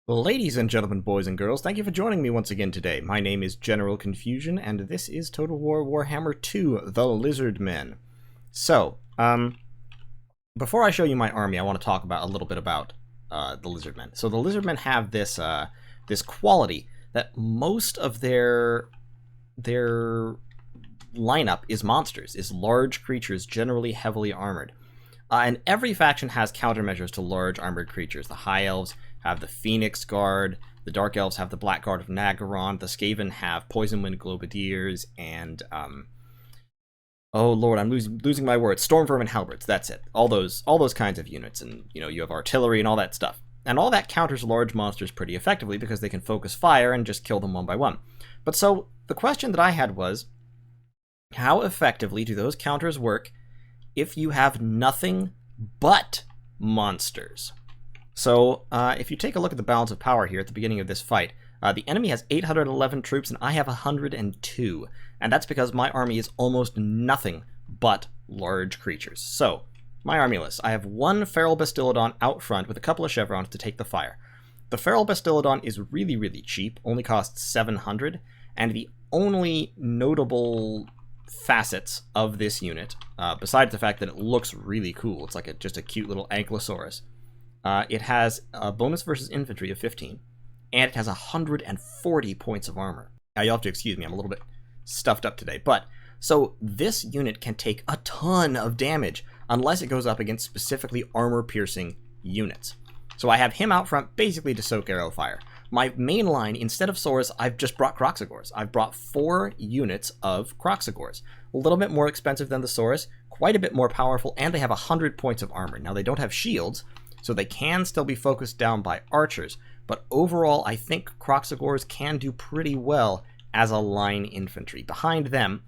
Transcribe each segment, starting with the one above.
Ladies and gentlemen, boys and girls, thank you for joining me once again today. My name is General Confusion, and this is Total War Warhammer 2, The Lizard Men. So, before I show you my army, I want to talk about a little bit about the Lizard Men. So the Lizard Men have this this quality that most of their lineup is monsters, is large creatures, generally heavily armored. And every faction has countermeasures to large armored creatures. The High Elves have the Phoenix Guard, the Dark Elves have the Black Guard of Nagaron, the Skaven have Poisonwind Globadiers, and oh lord, I'm losing my words. Stormvermin Halberds, that's it. All those kinds of units, and you have artillery and all that stuff. And all that counters large monsters pretty effectively because they can focus fire and just kill them one by one. But so the question that I had was, how effectively do those counters work if you have nothing but monsters? So if you take a look at the balance of power here at the beginning of this fight, the enemy has 811 troops and I have 102. And that's because my army is almost nothing but large creatures. So, my army list. I have one Feral Bastillodon out front with a couple of Chevrons to take the fire. The Feral Bastillodon is really, really cheap, only costs 700, and the only notable facets of this unit, besides the fact that it looks really cool, it's like just a cute little Ankylosaurus, it has a bonus versus infantry of 15, and it has 140 points of armor. Now you'll have to excuse me, I'm a little bit stuffed up today, but so this unit can take a ton of damage unless it goes up against specifically armor-piercing units. So I have him out front basically to soak arrow fire. My main line, instead of Saurs, I've just brought Kroxigors. I've brought 4 units of Kroxigors. A little bit more expensive than the Saurs, quite a bit more powerful, and they have 100 points of armor. Now they don't have shields, so they can still be focused down by archers, but overall I think Kroxigors can do pretty well as a line infantry. Behind them,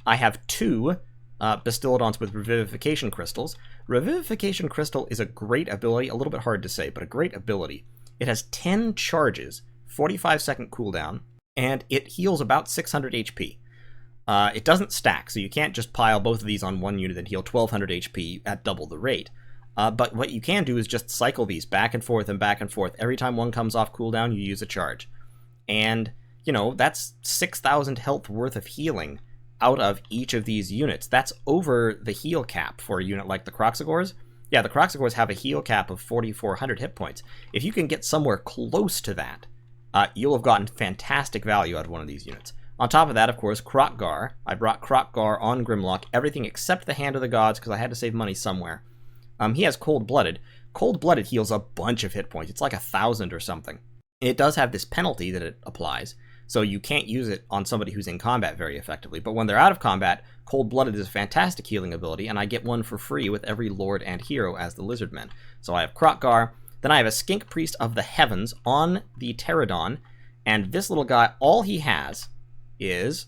I have 2 Bastillodons with Revivification Crystals. Revivification Crystal is a great ability, a little bit hard to say, but a great ability. It has 10 charges, 45-second cooldown, and it heals about 600 HP. It doesn't stack, so you can't just pile both of these on one unit and heal 1200 HP at double the rate. But what you can do is just cycle these back and forth and back and forth. Every time one comes off cooldown, you use a charge. And, that's 6,000 health worth of healing out of each of these units. That's over the heal cap for a unit like the Kroxigors. Yeah, the Kroxigors have a heal cap of 4,400 hit points. If you can get somewhere close to that, you'll have gotten fantastic value out of one of these units. On top of that, of course, Kroxgar. I brought Kroxgar on Grimlock, everything except the Hand of the Gods, because I had to save money somewhere. He has Cold-Blooded. Cold-Blooded heals a bunch of hit points. It's like 1,000 or something. It does have this penalty that it applies, so you can't use it on somebody who's in combat very effectively. But when they're out of combat, Cold-Blooded is a fantastic healing ability, and I get one for free with every Lord and Hero as the Lizard Men. So I have Kroxgar, then I have a Skink Priest of the Heavens on the Pterodon, and this little guy, all he has is...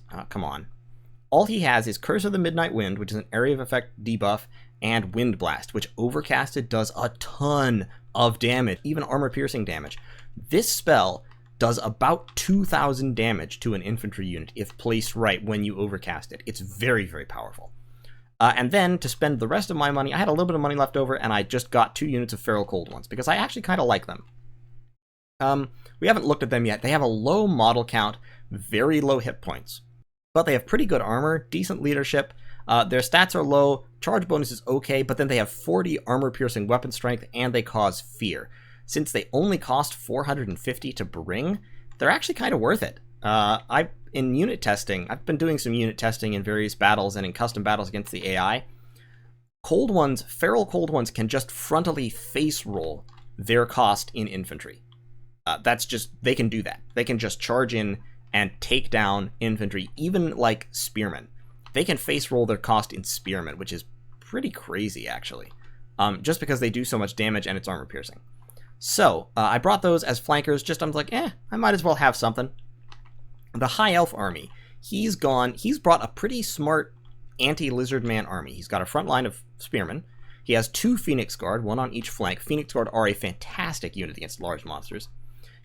All he has is Curse of the Midnight Wind, which is an area of effect debuff, and Wind Blast, which overcasted does a ton of damage, even armor-piercing damage. This spell does about 2,000 damage to an infantry unit if placed right when you overcast it. It's very, very powerful. And then, to spend the rest of my money, I had a little bit of money left over, and I just got 2 units of Feral Cold Ones, because I actually kind of like them. We haven't looked at them yet. They have a low model count, very low hit points, but they have pretty good armor, decent leadership. Their stats are low, charge bonus is okay, but then they have 40 armor-piercing weapon strength, and they cause fear. Since they only cost 450 to bring, they're actually kind of worth it. In unit testing, I've been doing some unit testing in various battles and in custom battles against the AI. Feral Cold Ones can just frontally face roll their cost in infantry. They can do that. They can just charge in and take down infantry, even like spearmen. They can face roll their cost in spearmen, which is pretty crazy, actually. Just because they do so much damage and it's armor piercing. So, I brought those as flankers, I'm like, I might as well have something. The High Elf army, he's brought a pretty smart anti-Lizard Man army. He's got a front line of spearmen. He has 2 Phoenix Guard, 1 on each flank. Phoenix Guard are a fantastic unit against large monsters.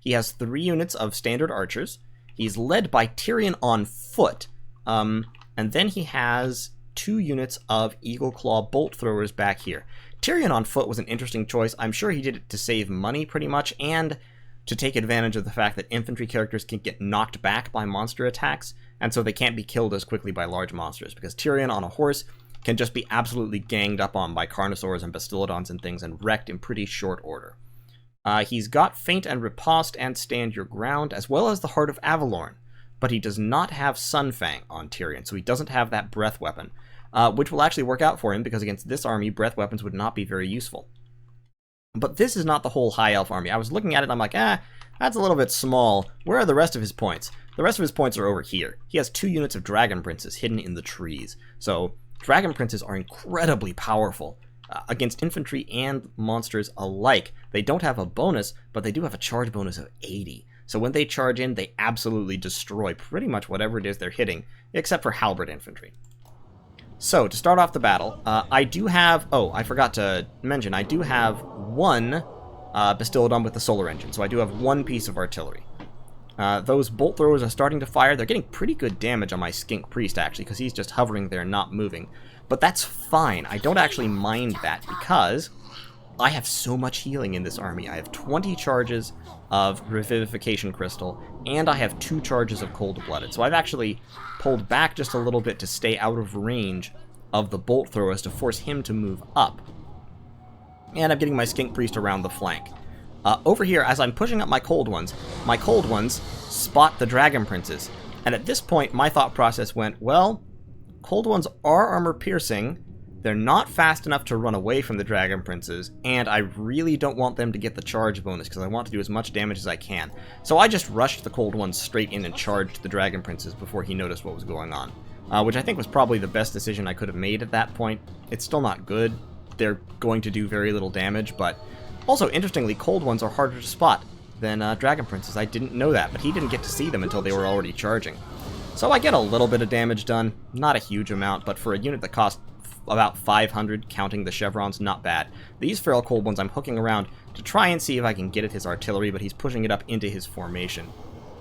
He has 3 units of standard archers. He's led by Tyrion on foot. And then he has 2 units of Eagle Claw bolt throwers back here. Tyrion on foot was an interesting choice. I'm sure he did it to save money pretty much, and to take advantage of the fact that infantry characters can get knocked back by monster attacks, and so they can't be killed as quickly by large monsters, because Tyrion on a horse can just be absolutely ganged up on by Carnosaurs and Bastillodons and things and wrecked in pretty short order. He's got Feint and Riposte and Stand Your Ground, as well as the Heart of Avalorn, but he does not have Sunfang on Tyrion, so he doesn't have that breath weapon, which will actually work out for him, because against this army, breath weapons would not be very useful. But this is not the whole High Elf army. I was looking at it and I'm like, that's a little bit small. Where are the rest of his points? The rest of his points are over here. He has 2 units of Dragon Princes hidden in the trees. So Dragon Princes are incredibly powerful against infantry and monsters alike. They don't have a bonus, but they do have a charge bonus of 80. So when they charge in, they absolutely destroy pretty much whatever it is they're hitting, except for halberd infantry. So, to start off the battle, I do have... Oh, I forgot to mention, I do have 1 Bastillodon with the solar engine, so I do have 1 piece of artillery. Those bolt throwers are starting to fire. They're getting pretty good damage on my Skink Priest, actually, because he's just hovering there, not moving. But that's fine. I don't actually mind that, because I have so much healing in this army. I have 20 charges of Revivification Crystal, and I have 2 charges of Cold-Blooded. So I've actually pulled back just a little bit to stay out of range of the bolt throwers to force him to move up. And I'm getting my Skink Priest around the flank. Over here, as I'm pushing up my Cold Ones spot the Dragon Princes. And at this point, my thought process went, well, Cold Ones are armor-piercing, they're not fast enough to run away from the Dragon Princes, and I really don't want them to get the charge bonus, because I want to do as much damage as I can. So I just rushed the Cold Ones straight in and charged the Dragon Princes before he noticed what was going on. Which I think was probably the best decision I could have made at that point. It's still not good. They're going to do very little damage, but also, interestingly, Cold Ones are harder to spot than Dragon Princes. I didn't know that, but he didn't get to see them until they were already charging. So I get a little bit of damage done, not a huge amount, but for a unit that costs about 500, counting the chevrons, not bad. These Feral Cold Ones I'm hooking around to try and see if I can get at his artillery, but he's pushing it up into his formation.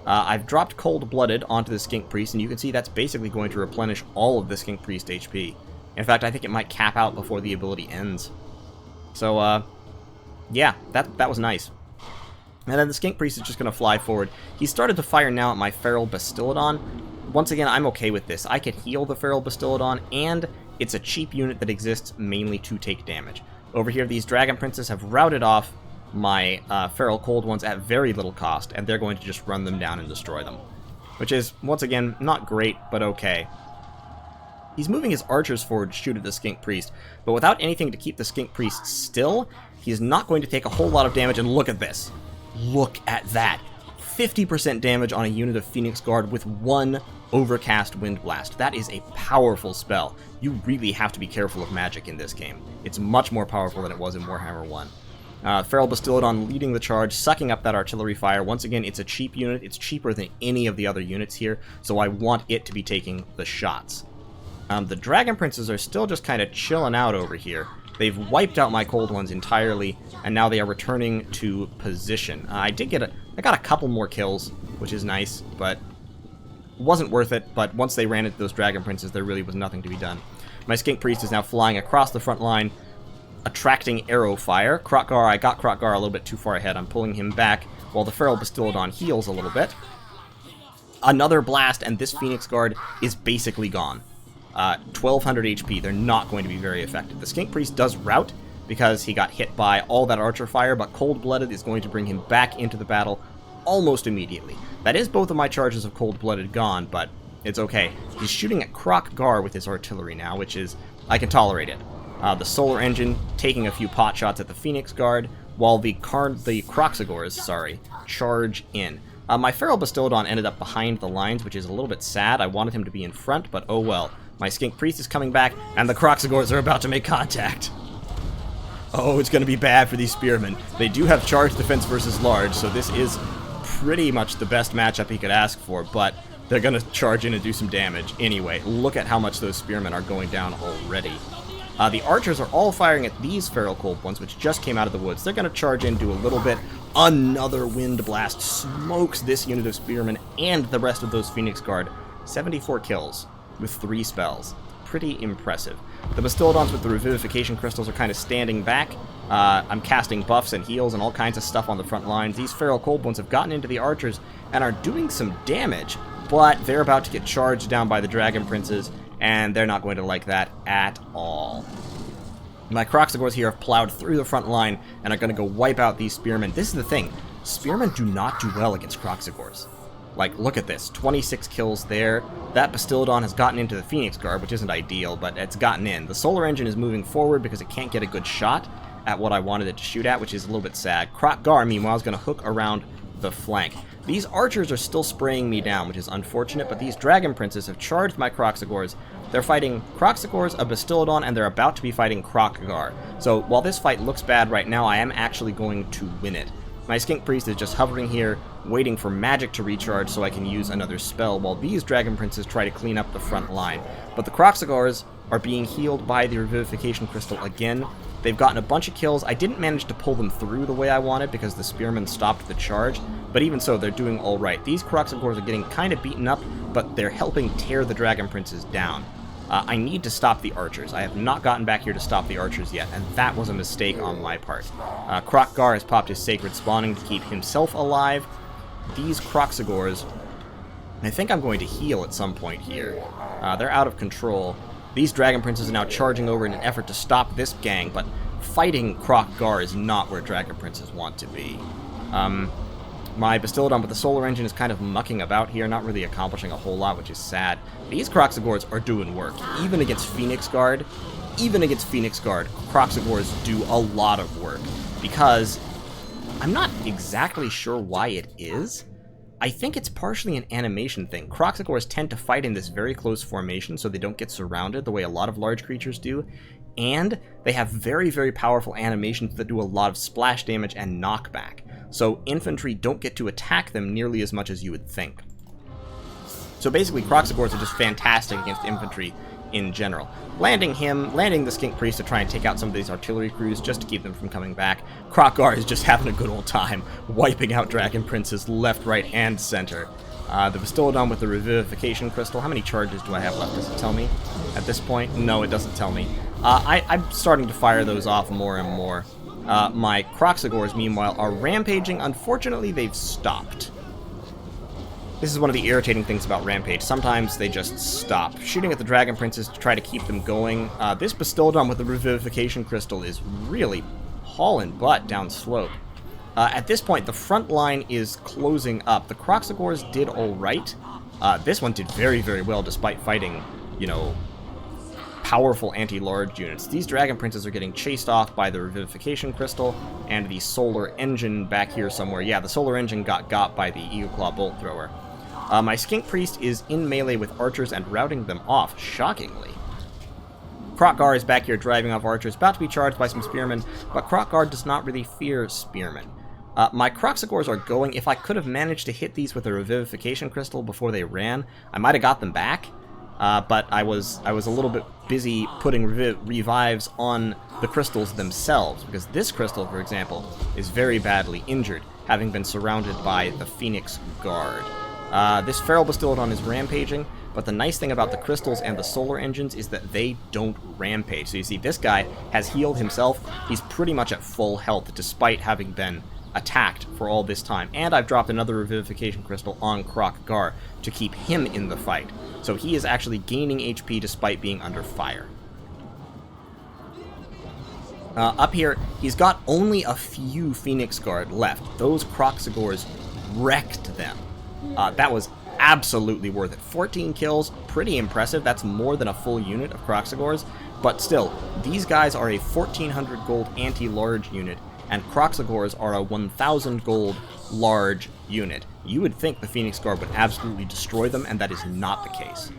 I've dropped Cold-Blooded onto the Skink Priest, and you can see that's basically going to replenish all of the Skink Priest HP. In fact, I think it might cap out before the ability ends. So, yeah, that was nice. And then the Skink Priest is just going to fly forward. He started to fire now at my Feral Bastillodon. Once again, I'm okay with this. I can heal the Feral Bastillodon, and it's a cheap unit that exists mainly to take damage. Over here, these Dragon Princes have routed off my Feral Cold Ones at very little cost, and they're going to just run them down and destroy them. Which is, once again, not great, but okay. He's moving his archers forward to shoot at the Skink Priest, but without anything to keep the Skink Priest still, he's not going to take a whole lot of damage, and look at this. Look at that. 50% damage on a unit of Phoenix Guard with 1 Overcast Wind Blast. That is a powerful spell. You really have to be careful of magic in this game. It's much more powerful than it was in Warhammer 1. Feral Bastillodon leading the charge, sucking up that artillery fire. Once again, it's a cheap unit. It's cheaper than any of the other units here, so I want it to be taking the shots. The Dragon Princes are still just kind of chilling out over here. They've wiped out my Cold Ones entirely, and now they are returning to position. I got a couple more kills, which is nice, but wasn't worth it. But once they ran into those Dragon Princes, there really was nothing to be done. My Skink Priest is now flying across the front line, attracting arrow fire. Krokgar, I got Krokgar a little bit too far ahead. I'm pulling him back while the Feral Bastillodon heals a little bit. Another blast, and this Phoenix Guard is basically gone. 1200 HP, they're not going to be very effective. The Skink Priest does rout because he got hit by all that archer fire, but Cold-Blooded is going to bring him back into the battle almost immediately. That is both of my charges of Cold-Blooded gone, but it's okay. He's shooting at Krokgar with his artillery now, which is, I can tolerate it. The solar engine taking a few pot shots at the Phoenix Guard, while the Kroxigors, charge in. My Feral Bastillodon ended up behind the lines, which is a little bit sad. I wanted him to be in front, but oh well. My Skink Priest is coming back, and the Kroxigors are about to make contact. Oh, it's going to be bad for these spearmen. They do have charge defense versus large, so this is pretty much the best matchup he could ask for, but they're going to charge in and do some damage. Anyway, look at how much those spearmen are going down already. The archers are all firing at these Feral Cold Ones, which just came out of the woods. They're going to charge in, do a little bit. Another Wind Blast smokes this unit of spearmen and the rest of those Phoenix Guard. 74 kills with 3 spells. pretty impressive. The Bastildons with the Revivification Crystals are kind of standing back. I'm casting buffs and heals and all kinds of stuff on the front lines. These Feral Cold Ones have gotten into the archers and are doing some damage, but they're about to get charged down by the Dragon Princes, and they're not going to like that at all. My Kroxigors here have plowed through the front line and are going to go wipe out these Spearmen. This is the thing. Spearmen do not do well against Kroxigors. Like, look at this. 26 kills there. That Bastildon has gotten into the Phoenix Guard, which isn't ideal, but it's gotten in. The Solar Engine is moving forward because it can't get a good shot at what I wanted it to shoot at, which is a little bit sad. Kroq-Gar, meanwhile, is going to hook around the flank. These archers are still spraying me down, which is unfortunate, but these Dragon Princes have charged my Kroxigors. They're fighting Kroxigors, a Bastildon, and they're about to be fighting Kroq-Gar. So while this fight looks bad right now, I am actually going to win it. My Skink Priest is just hovering here, waiting for magic to recharge so I can use another spell, while these Dragon Princes try to clean up the front line. But the Kroxigors are being healed by the Revivification Crystal again. They've gotten a bunch of kills. I didn't manage to pull them through the way I wanted because the Spearmen stopped the charge, but even so, they're doing alright. These Kroxigors are getting kind of beaten up, but they're helping tear the Dragon Princes down. I need to stop the archers. I have not gotten back here to stop the archers yet, and that was a mistake on my part. Kroq-Gar has popped his Sacred Spawning to keep himself alive. These Kroxigors, I think I'm going to heal at some point here. They're out of control. These Dragon Princes are now charging over in an effort to stop this gang, but fighting Kroq-Gar is not where Dragon Princes want to be. My Bastildon with the Solar Engine is kind of mucking about here, not really accomplishing a whole lot, which is sad. These Kroxigors are doing work. Even against Phoenix Guard, Kroxigors do a lot of work. Because I'm not exactly sure why it is. I think it's partially an animation thing. Kroxigors tend to fight in this very close formation so they don't get surrounded the way a lot of large creatures do. And they have very, very powerful animations that do a lot of splash damage and knockback. So infantry don't get to attack them nearly as much as you would think. So basically, Kroxigors are just fantastic against infantry in general. Landing the Skink Priest to try and take out some of these artillery crews just to keep them from coming back. Kroq-Gar is just having a good old time, wiping out Dragon Princes left, right, and center. The Bastildon with the Revivification Crystal. How many charges do I have left? Does it tell me at this point? No, it doesn't tell me. I'm starting to fire those off more and more. My Kroxigors, meanwhile, are rampaging. Unfortunately, they've stopped. This is one of the irritating things about Rampage. Sometimes they just stop. Shooting at the Dragon Princes to try to keep them going. This Bastildon with the Revivification Crystal is really hauling butt down slope. At this point, the front line is closing up. The Kroxigors did alright. This one did very, very well despite fighting, you know, powerful anti-large units. These Dragon Princes are getting chased off by the Revivification Crystal and the Solar Engine back here somewhere. Yeah, the Solar Engine got by the Eagle Claw Bolt Thrower. My Skink Priest is in melee with archers and routing them off, shockingly. Kroq-Gar is back here driving off archers, about to be charged by some spearmen, but Kroq-Gar does not really fear spearmen. My Kroxigors are going. If I could have managed to hit these with a Revivification Crystal before they ran, I might have got them back. But I was a little bit busy putting revives on the crystals themselves, because this crystal, for example, is very badly injured, having been surrounded by the Phoenix Guard. This Feral Bastildon is rampaging, but the nice thing about the crystals and the solar engines is that they don't rampage. So you see, this guy has healed himself. He's pretty much at full health, despite having been attacked for all this time. And I've dropped another Revivification Crystal on Kroq-Gar to keep him in the fight. So he is actually gaining HP despite being under fire. Up here, he's got only a few Phoenix Guard left. Those Kroxigors wrecked them. That was absolutely worth it. 14 kills, pretty impressive. That's more than a full unit of Kroxigors. But still, these guys are a 1,400 gold anti-large unit, and Kroxigors are a 1,000 gold large unit. You would think the Phoenix Guard would absolutely destroy them, and that is not the case.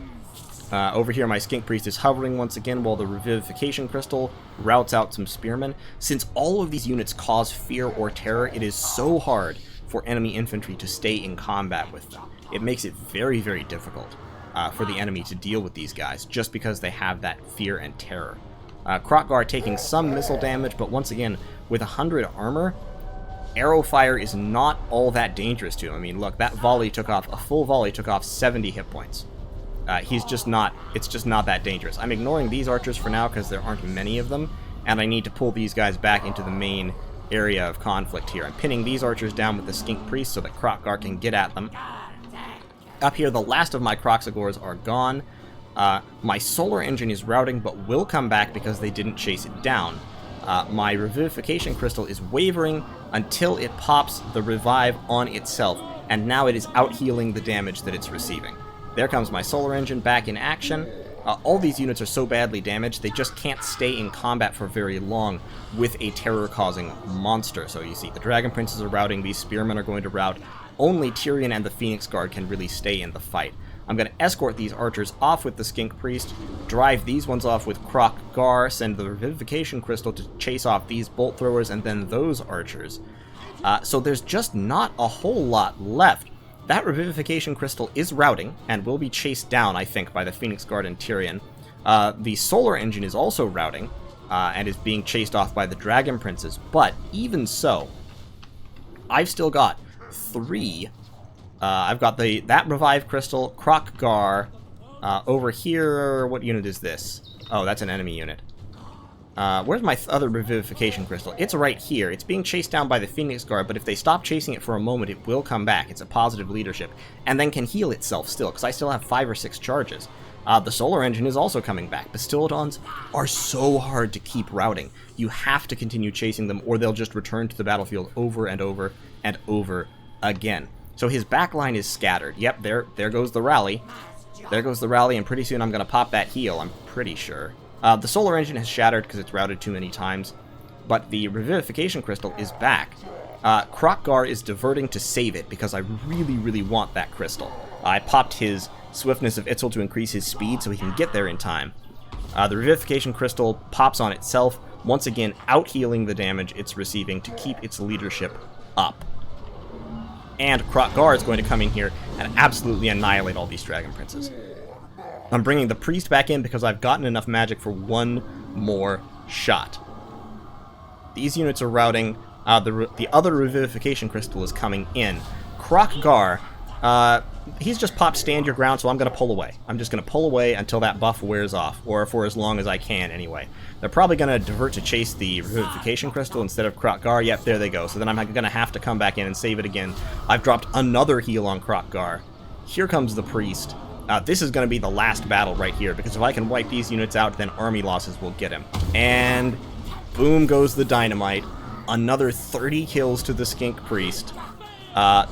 Over here, my Skink Priest is hovering once again while the Revivification Crystal routes out some spearmen. Since all of these units cause fear or terror, it is so hard for enemy infantry to stay in combat with them. It makes it very, very difficult for the enemy to deal with these guys, just because they have that fear and terror. Kroq-Gar taking some missile damage, but once again, with 100 armor, arrow fire is not all that dangerous to him. I mean, look, that volley took off, a full volley took off 70 hit points. He's just not, it's just not that dangerous. I'm ignoring these archers for now because there aren't many of them, and I need to pull these guys back into the main area of conflict here. I'm pinning these archers down with the Skink Priest so that Kroq-Gar can get at them. Up here, the last of my Kroxigors are gone. My Solar Engine is routing, but will come back because they didn't chase it down. My Revivification Crystal is wavering until it pops the Revive on itself, and now it is out-healing the damage that it's receiving. There comes my Solar Engine back in action. All these units are so badly damaged, they just can't stay in combat for very long with a terror-causing monster. So you see, the Dragon Princes are routing, these Spearmen are going to rout. Only Tyrion and the Phoenix Guard can really stay in the fight. I'm going to escort these archers off with the Skink Priest, drive these ones off with Kroq-Gar, send the Revivification Crystal to chase off these Bolt Throwers, and then those archers. So there's just not a whole lot left. That Revivification Crystal is routing, and will be chased down, I think, by the Phoenix Guard and Tyrion. The Solar Engine is also routing, and is being chased off by the Dragon Princes, but even so, I've still got 3. I've got that Revive Crystal, Kroq-Gar, over here, what unit is this? Oh, that's an enemy unit. Where's my other Revivification Crystal? It's right here. It's being chased down by the Phoenix Guard, but if they stop chasing it for a moment, it will come back. It's a positive leadership, and then can heal itself still, because I still have 5 or 6 charges. The Solar Engine is also coming back. Bastillodons are so hard to keep routing. You have to continue chasing them, or they'll just return to the battlefield over and over and over again. So his backline is scattered. Yep, there goes the rally. There goes the rally, and pretty soon I'm going to pop that heal, I'm pretty sure. The Solar Engine has shattered because it's routed too many times, but the Revivification Crystal is back. Kroq-Gar is diverting to save it because I really, really want that crystal. I popped his Swiftness of Itzel to increase his speed so he can get there in time. The Revivification Crystal pops on itself, once again out-healing the damage it's receiving to keep its leadership up. And Kroq-Gar is going to come in here and absolutely annihilate all these Dragon Princes. I'm bringing the Priest back in because I've gotten enough magic for one more shot. These units are routing. The other Revivification Crystal is coming in. Kroq-Gar, he's just popped stand your ground, so I'm going to pull away. I'm just going to pull away until that buff wears off, or for as long as I can anyway. They're probably going to divert to chase the Revivification Crystal instead of Kroq-Gar. Yep, there they go. So then I'm going to have to come back in and save it again. I've dropped another heal on Kroq-Gar. Here comes the Priest. This is going to be the last battle right here, because if I can wipe these units out, then army losses will get him. And boom goes the dynamite. Another 30 kills to the Skink Priest.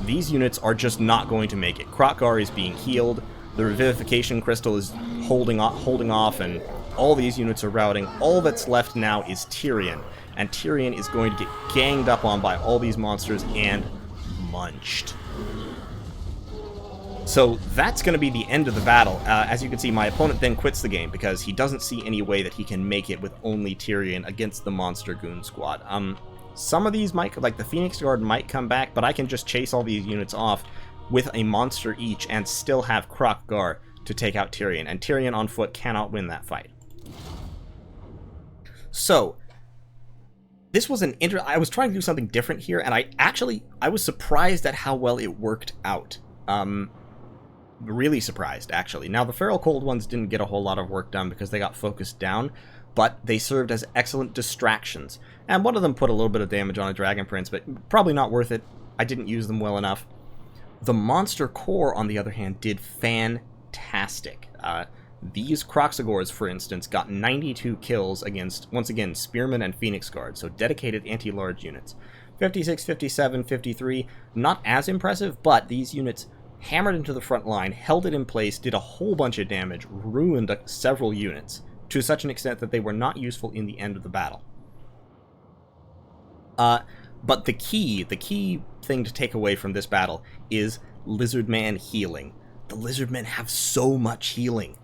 These units are just not going to make it. Kroq-Gar is being healed. The Revivification Crystal is holding off, and all these units are routing. All that's left now is Tyrion, and Tyrion is going to get ganged up on by all these monsters and munched. So that's going to be the end of the battle. As you can see, my opponent then quits the game because he doesn't see any way that he can make it with only Tyrion against the Monster Goon Squad. Some of these might, like the Phoenix Guard, might come back, but I can just chase all these units off with a monster each and still have Kroq-Gar to take out Tyrion, and Tyrion on foot cannot win that fight. So, this was I was trying to do something different here, and I was surprised at how well it worked out. Really surprised, actually. Now, the Feral Cold ones didn't get a whole lot of work done because they got focused down, but they served as excellent distractions. And one of them put a little bit of damage on a Dragon Prince, but probably not worth it. I didn't use them well enough. The Monster Corps, on the other hand, did fantastic. These Kroxigors, for instance, got 92 kills against, once again, Spearmen and Phoenix Guard, so dedicated anti-large units. 56, 57, 53, not as impressive, but these units hammered into the front line, held it in place, did a whole bunch of damage, ruined several units, to such an extent that they were not useful in the end of the battle. But the key thing to take away from this battle is Lizardman healing. The Lizardmen have so much healing.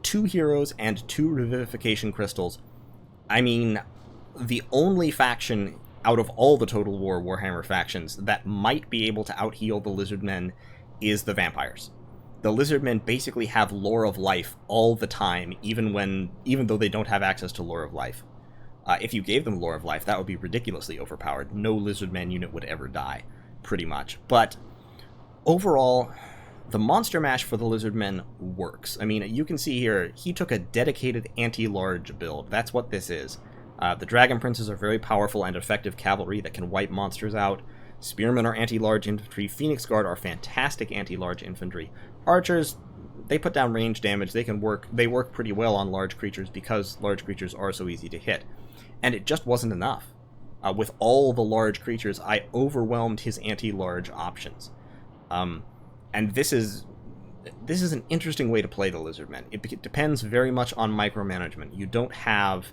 2 heroes and 2 Revivification Crystals. I mean, the only faction out of all the Total War Warhammer factions that might be able to out-heal the Lizardmen is the Vampires. The Lizardmen basically have Lore of Life all the time, even though they don't have access to Lore of Life. If you gave them Lore of Life, that would be ridiculously overpowered. No Lizardman unit would ever die, pretty much. But overall, The monster mash for the Lizardmen works. I mean, you can see here, he took a dedicated anti-large build. That's what this is. The Dragon Princes are very powerful and effective cavalry that can wipe monsters out. Spearmen are anti-large infantry. Phoenix Guard are fantastic anti-large infantry. Archers, they put down range damage. They work pretty well on large creatures because large creatures are so easy to hit. And it just wasn't enough. With all the large creatures, I overwhelmed his anti-large options. And this is an interesting way to play the Lizardmen. It depends very much on micromanagement. You don't have...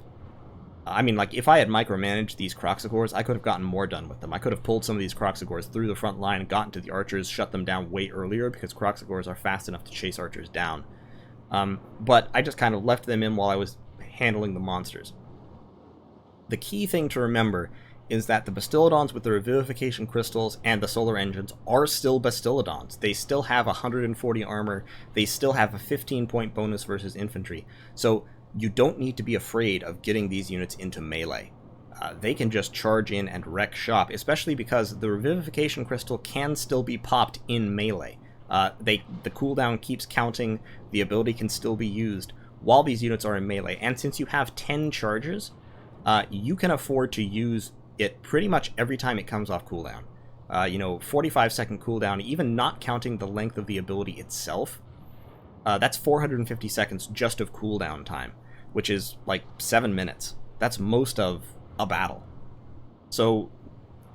I mean, like, if I had micromanaged these Croxagores, I could have gotten more done with them. I could have pulled some of these Croxagores through the front line and gotten to the archers, shut them down way earlier, because Croxagores are fast enough to chase archers down. But I just kind of left them in while I was handling the monsters. The key thing to remember is that the Bastiladons with the Revivification Crystals and the Solar Engines are still Bastiladons. They still have 140 armor, they still have a 15-point bonus versus infantry. So you don't need to be afraid of getting these units into melee. They can just charge in and wreck shop, especially because the Revivification Crystal can still be popped in melee. The cooldown keeps counting, the ability can still be used while these units are in melee, and since you have 10 charges, you can afford to use it pretty much every time it comes off cooldown. 45-second cooldown, even not counting the length of the ability itself, that's 450 seconds just of cooldown time, which is like 7 minutes. That's most of a battle. So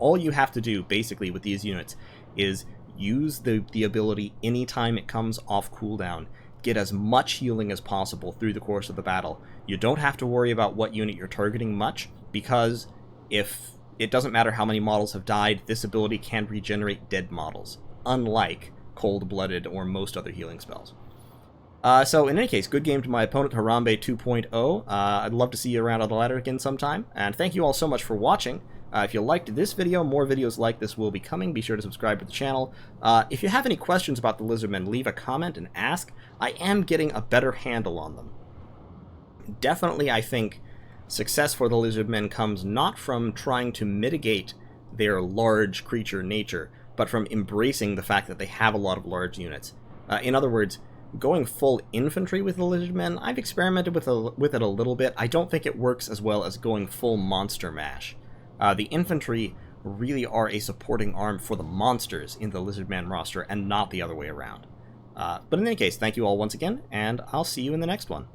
all you have to do, basically, with these units is use the ability anytime it comes off cooldown. Get as much healing as possible through the course of the battle. You don't have to worry about what unit you're targeting much, because if it doesn't matter how many models have died, this ability can regenerate dead models, unlike Cold-Blooded or most other healing spells. So in any case, good game to my opponent, Harambe 2.0. I'd love to see you around on the ladder again sometime, and thank you all so much for watching. If you liked this video, more videos like this will be coming. Be sure to subscribe to the channel. If you have any questions about the Lizardmen, leave a comment and ask. I am getting a better handle on them. Definitely, I think success for the Lizardmen comes not from trying to mitigate their large creature nature, but from embracing the fact that they have a lot of large units. In other words, going full infantry with the Lizardmen, I've experimented with it a little bit. I don't think it works as well as going full monster mash. The infantry really are a supporting arm for the monsters in the Lizardman roster, and not the other way around. But in any case, thank you all once again, and I'll see you in the next one.